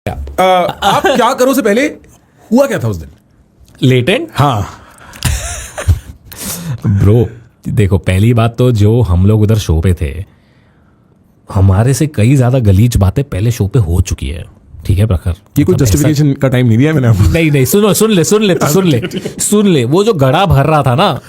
आप क्या करो से पहले हुआ क्या था उस दिन? लेटेंट हाँ ब्रो, देखो पहली बात तो जो हम लोग उधर शो पे थे, हमारे से कई ज्यादा गलीच बातें पहले शो पे हो चुकी है, ठीक है प्रखर? ये कोई जस्टिफिकेशन का टाइम नहीं दिया मैंने आपको। नहीं सुन ले वो जो गड़ा भर रहा था ना,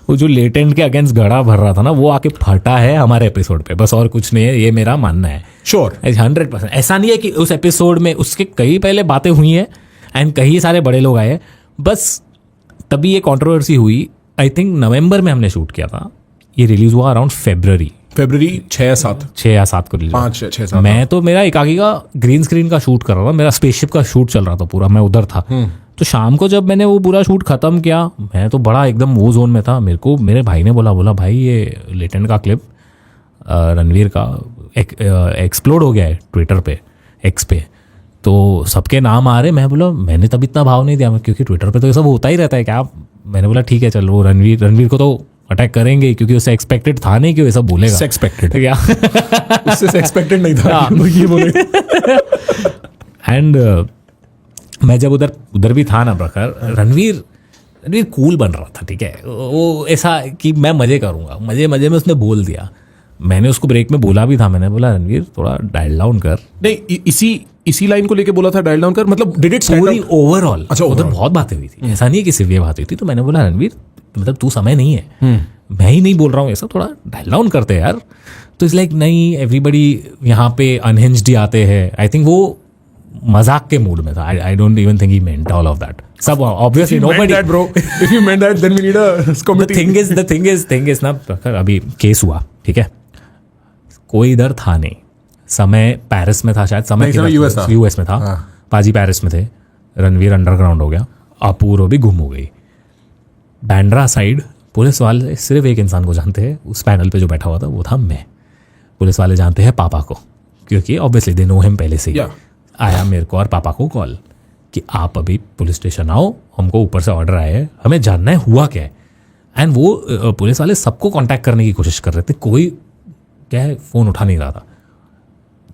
वो जो लेटेंट के अगेंस्ट गड़ा भर रहा था ना, वो आके फटा है हमारे एपिसोड पे, बस और कुछ नहीं है, ये मेरा मानना है। श्योर 100%। ऐसा नहीं है कि उस एपिसोड में उसके कई पहले बातें हुई है एंड कई सारे बड़े लोग आए, बस तभी ये कंट्रोवर्सी हुई। आई थिंक नवंबर में हमने शूट किया था, ये रिलीज हुआ अराउंड फरवरी 6 या 7 को रिलीज, 5-6 मैं तो मेरा एकाकी का ग्रीन स्क्रीन का शूट कर रहा था, मेरा स्पेसशिप का शूट चल रहा था पूरा, मैं उधर था। तो शाम को जब मैंने वो पूरा शूट खत्म किया, मैं तो बड़ा एकदम वो जोन में था। मेरे को मेरे भाई ने बोला भाई ये लेटेंट का क्लिप रणवीर का एक्सप्लोड हो गया है ट्विटर पे, एक्स पे, तो सबके नाम आ रहे। मैं बोला मैंने तब इतना भाव नहीं दिया, क्योंकि ट्विटर पे तो ये सब होता ही रहता है क्या। मैंने बोला ठीक है चल, वो रणवीर को तो अटैक करेंगे, क्योंकि उससे एक्सपेक्टेड था नहीं कि वो सब बोलेगा। एक्सपेक्टेड क्या उससे एक्सपेक्टेड नहीं था ये बोले। एंड मैं जब उधर भी था ना प्रखर, रणवीर कूल बन रहा था, ठीक है, वो ऐसा कि मैं मजे करूंगा, मजे में उसने बोल दिया। मैंने उसको ब्रेक में बोला भी था, मैंने बोला रणवीर थोड़ा डायल डाउन कर। नहीं इसी लाइन को लेके बोला था डायल डाउन कर, मतलब डिड इट पूरी ओवरऑल। अच्छा, उधर बहुत बातें हुई थी, ऐसा नहीं है कि सिर्फ ये बात हुई थी। तो मैंने बोला रणवीर मतलब तू समय नहीं है, मैं ही नहीं बोल रहा हूँ ऐसा, थोड़ा डायल डाउन करते यार। तो इट्स लाइक नहीं, एवरीबडी यहाँ पे अनहिंज्ड ही आते हैं। आई थिंक वो मजाक के मूड में था। I don't even think he meant all of that. सब obviously nobody bro, if you meant that then we need a committee. The thing is ना प्रखर, अभी केस हुआ, ठीक है, कोई इधर था नहीं, समय पेरिस में था शायद, समय यूएस में था। पाजी पेरिस में थे, रणवीर अंडरग्राउंड हो गया, अपूर्व भी गुम हो गई। बैंड्रा साइड पुलिस वाले सिर्फ एक इंसान को जानते हैं, उस पैनल पे जो बैठा हुआ था वो था मैं। पुलिस वाले जानते हैं पापा को, क्योंकि ऑब्वियसली दे नो हिम पहले से ही। आया मेरे को और पापा को कॉल कि आप अभी पुलिस स्टेशन आओ, हमको ऊपर से ऑर्डर आया है, हमें जानना है हुआ क्या है। एंड वो पुलिस वाले सबको कांटेक्ट करने की कोशिश कर रहे थे, कोई क्या है फ़ोन उठा नहीं रहा था।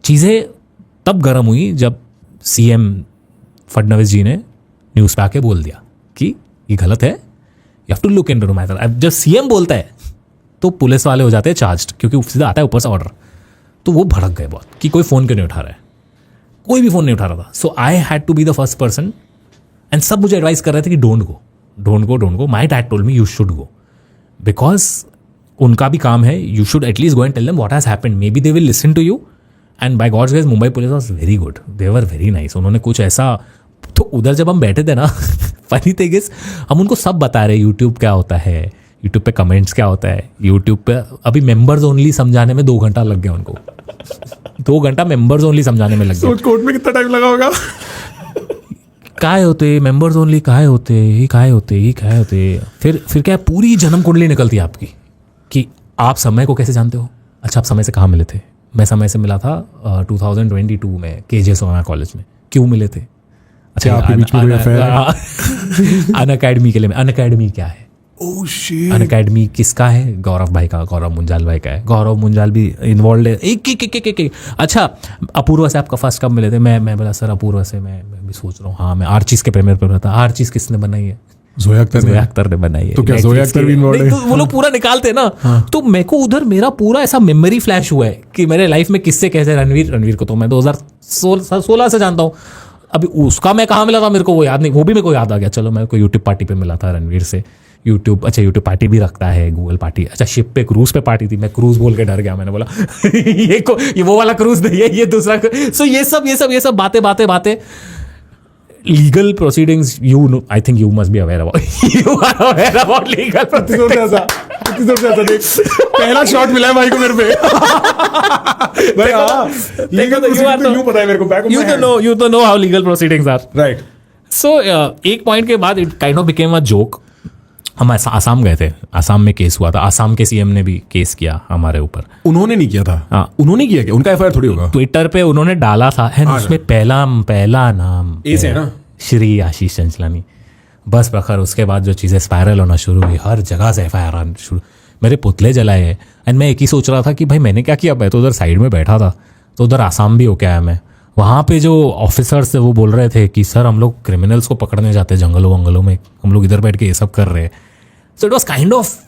चीज़ें तब गर्म हुई जब सीएम फडणवीस जी ने न्यूज़ पे आके बोल दिया कि ये गलत है, you have to look into matter. अब जब सीएम बोलता है तो पुलिस वाले हो जाते हैं चार्ज्ड, क्योंकि सीधा आता है ऊपर से ऑर्डर। तो वो भड़क गए बहुत कि कोई फ़ोन क्यों नहीं उठा रहा है, कोई भी फ़ोन नहीं उठा रहा था। So I had to be the first person, and सब मुझे एडवाइस कर रहे थे कि don't go. My dad told me you should go, because उनका भी काम है, you should at least go and tell them what has happened, maybe they will listen to you. And by god's grace Mumbai police was very good, they were very nice. उन्होंने कुछ ऐसा, तो उधर जब हम बैठे थे ना फनी थिंग इज हम उनको सब बता रहे यूट्यूब क्या होता है, यूट्यूब पे कमेंट्स क्या होता है, यूट्यूब पे अभी मेंबर्स ओनली समझाने में 2 घंटा लग गया उनको। 2 घंटा मेंबर्स ओनली समझाने में लग गया। कोर्ट में कितना टाइम लगा होगा? काय होते मेंबर्स ओनली, काय होते। फिर क्या पूरी जन्म कुंडली निकलती है आपकी कि आप समय को कैसे जानते हो। अच्छा, आप समय से कहाँ मिले थे? मैं समय से मिला था 2022 में केजे सोना कॉलेज में। क्यों मिले थे? अच्छा, आपके बीच में कोई अफेयर है? अनअकैडमी के लिए। अनअकैडमी क्या है? ओह शिट, अनअकैडमी किसका है? गौरव भाई का, गौरव मुंजाल भाई का है। गौरव मुंजाल भी इन्वॉल्व है। एक। अच्छा, अपूर्व से आपका फर्स्ट कब मिले थे? मैं बोला सर अपूर्व से मैं भी सोच रहा हूँ। हाँ, मैं आर्चिस के प्रीमियर पे था। आर्चिस किसने बनाई है? जोया अख्तर ने बनाई है। तो क्या जोया अख्तर भी इन्वॉल्व है? तो वो लोग पूरा निकालते ना। तो मेरे को उधर मेरा पूरा ऐसा मेमोरी फ्लैश हुआ है कि मेरे लाइफ में किससे कैसे। रणवीर को तो मैं 2016 से जानता हूँ। अभी उसका मैं कहाँ मिला था मेरे को वो याद नहीं, वो भी मेरे को याद आ गया। चलो, मैं को यूट्यूब पार्टी पे मिला था रणवीर से। यूट्यूब पार्टी भी रखता है, गूगल पार्टी। अच्छा, शिप पे क्रूज पे पार्टी थी, मैं क्रूज बोल के डर गया। मैंने बोला ये वो वाला क्रूज नहीं है, ये दूसरा। सो ये सब बातें legal proceedings, I think you must be aware about legal proceedings. पहला शॉट मिला है भाई को मेरे पे। भाई हाँ, लीगल प्रोसीडिंग्स तो यूं पता है मेरे को, back of my hand. You know how legal proceedings are. Right. So एक पॉइंट के बाद it kind of became a joke. हम आसाम गए थे, आसाम में केस हुआ था। आसाम के सीएम ने भी केस किया हमारे ऊपर। उन्होंने नहीं किया था? हाँ, उन्होंने किया क्या? उनका एफआईआर थोड़ी होगा। ट्विटर पे उन्होंने डाला था, है ना, उसमें पहला नाम ए से है ना, श्री आशीष चंचलानी। बस प्रखर उसके बाद जो चीज़ें स्पायरल होना शुरू हुई, हर जगह से एफआईआर आना शुरू, मेरे पुतले जलाए हैं। एंड मैं एक ही सोच रहा था कि भाई मैंने क्या किया। मैं तो उधर साइड में बैठा था, तो उधर आसाम भी होके आया मैं। वहाँ पे जो ऑफिसर्स थे वो बोल रहे थे कि सर हम लोग क्रिमिनल्स को पकड़ने जाते हैं जंगलों वंगलों में, हम लोग इधर बैठ के ये सब कर रहे हैं. So it was kind of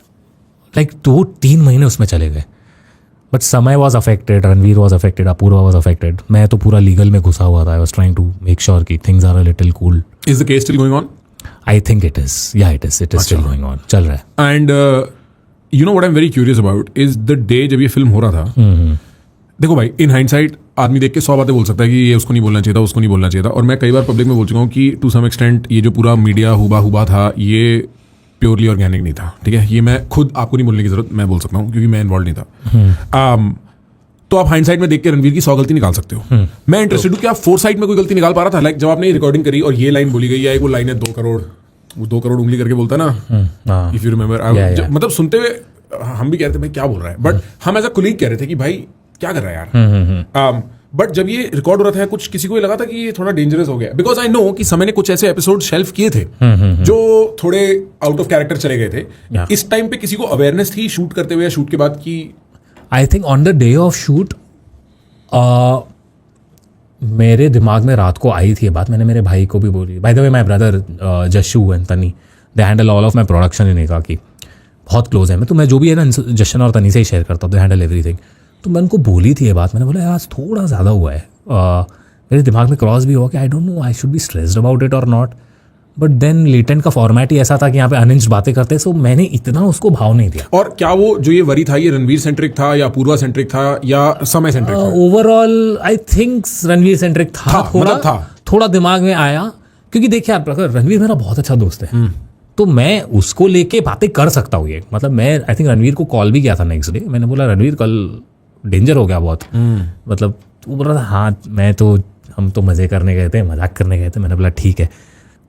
like 2-3 महीने उसमें चले गए. But Samay was affected, Ranveer was affected, Apoorva was affected. मैं तो पूरा लीगल में घुसा हुआ था. I was trying to make sure कि things are a little cool. Is the case still going on? I think it is, yeah it is still going on, चल रहा है. And you know what I am very curious about is the day जब ये film हो रहा था. देखो भाई, इन हाइंडसाइट आदमी देख के 100 बातें बोल सकता है कि ये उसको नहीं बोलना चाहिए था, उसको नहीं बोलना चाहिए था. और मैं कई बार पब्लिक में बोल चुका हूँ कि टू सम एक्सटेंट ये जो पूरा मीडिया हुबा था ये प्योरली ऑर्गेनिक नहीं था. ठीक है, ये मैं खुद आपको नहीं बोलने की जरूरत, मैं बोल सकता हूँ क्योंकि मैं इन्वॉल्व नहीं था. तो आप हाइंडसाइट में देख के रणवीर की 100 गलती निकाल सकते हो. मैं इंटरेस्टेड हूँ कि आप फोरसाइट में कोई गलती निकाल पा रहा था. लाइक जब आपने रिकॉर्डिंग करी और ये लाइन बोली गई, या एक वो लाइन है 2 करोड़, वो 2 करोड़ उंगली करके बोलता ना, इफ यू रिमेंबर. मतलब सुनते हुए हम भी कह रहे थे भाई क्या बोल रहा है, बट हम एज अ कोलीग कह रहे थे कि भाई क्या कर रहा है यार. बट जब ये रिकॉर्ड हो रहा था कुछ किसी को लगा था कि ये थोड़ा डेंजरस हो गया. बिकॉज आई नो कि समय ने कुछ ऐसे एपिसोड शेल्फ किए थे जो थोड़े आउट ऑफ कैरेक्टर चले गए थे. इस टाइम पे किसी को अवेयरनेस थी शूट करते हुए या शूट के बाद की? I think on the day of shoot मेरे दिमाग में रात को आई थी ये बात. मैंने मेरे भाई को भी बोली. By the way my brother Jashu and Tani, they handle all of my production in Ekka की. बहुत क्लोज है. मैं जो भी है ना जशन और तनी से ही शेयर करता हूँ. They handle everything. तो मैं उनको बोली थी ये बात. मैंने बोला यार आज थोड़ा ज़्यादा हुआ है. मेरे दिमाग में क्रॉस भी हुआ कि I don't know I should be stressed about it और नॉट. बट देन लेटेंट का फॉर्मेट ही ऐसा था कि यहाँ पे अनहिंज्ड बातें करते, सो मैंने इतना उसको भाव नहीं दिया. और क्या वो जो ये वरी था ये रणवीर सेंट्रिक था या पूर्वा सेंट्रिक था या समय सेंट्रिक था? Overall I think Ranveer centric था. थोड़ा दिमाग में आया क्योंकि देखिए आप, रणवीर मेरा बहुत अच्छा दोस्त है. तो मैं उसको लेके बातें कर सकता हूँ. ये मतलब मैं आई थिंक रणवीर को कॉल भी किया था नेक्स्ट डे. मैंने बोला रणवीर कल डेंजर हो गया बहुत. मतलब वो बोल रहा था हाँ हम तो मजे करने गए थे, मजाक करने गए थे. मैंने बोला ठीक है.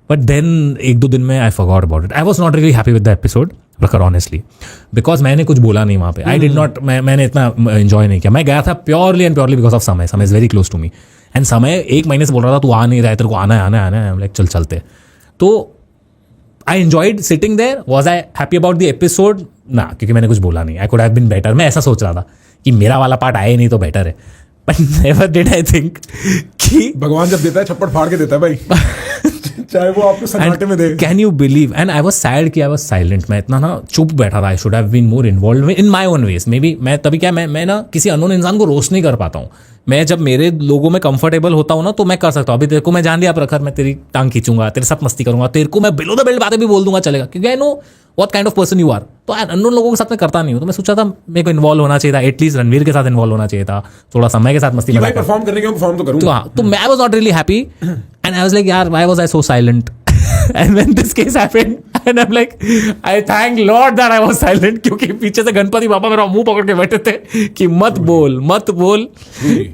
बट देन 1-2 दिन में I forgot about it. I was not really happy with the episode प्रखर ऑनेस्टली, बिकॉज मैंने कुछ बोला नहीं वहाँ पे. आई डिड नॉट, मैंने इतना एंजॉय नहीं किया. मैं गया था purely and purely because of Samay. Samay is very close to me and Samay 1 महीने से बोल रहा था तू आ नहीं रहा है, तेरे को आना है. लाइक चल चलते. तो I enjoyed sitting there. Was I happy about the episode? ना, क्योंकि मैंने कुछ बोला नहीं. I could have been better. मैं ऐसा सोच रहा था कि मेरा वाला पार्ट आए नहीं तो बेटर है. But never did I think कि भगवान जब देता है छप्पड़ फाड़ के देता है भाई. चाहे वो आपको सन्नाटे में दे. Can you believe? And I was sad कि आई वॉज साइलेंट. मैं इतना ना चुप बैठा था. I should have been more involve in my own ways. Maybe मैं तभी क्या मैं ना किसी अननोन इंसान को रोस्ट नहीं कर पाता हूँ. मैं जब मेरे लोगों में कंफर्टेबल होता हूँ ना तो मैं कर सकता हूँ. अभी तेरे को मैं जान लिया प्रखर, मैं तेरी टांग खींचूंगा, तेरे साथ मस्ती करूंगा, तेरे को मैं बिलो द बेल्ट बातें भी बोल दूंगा, चलेगा, क्योंकि I know what kind of person you are. तो अननोन लोगों के साथ मैं करता नहीं हूँ. तो मैं सोचा था मेरे को इन्वॉल्व होना चाहिए था, एटलीस्ट रणवीर के साथ इन्वॉल्व होना चाहिए था, थोड़ा समय के साथ मस्ती परफॉर्म करने के परफॉर्म तो करूंगा. तो मैं was not really happy and I was like यार why was I so silent. And when this case happened, and I'm like, I thank Lord that I was silent, क्योंकि पीछे से गणपति बाबा मेरा मुंह पकड़ के बैठे थे कि मत बोल भाई.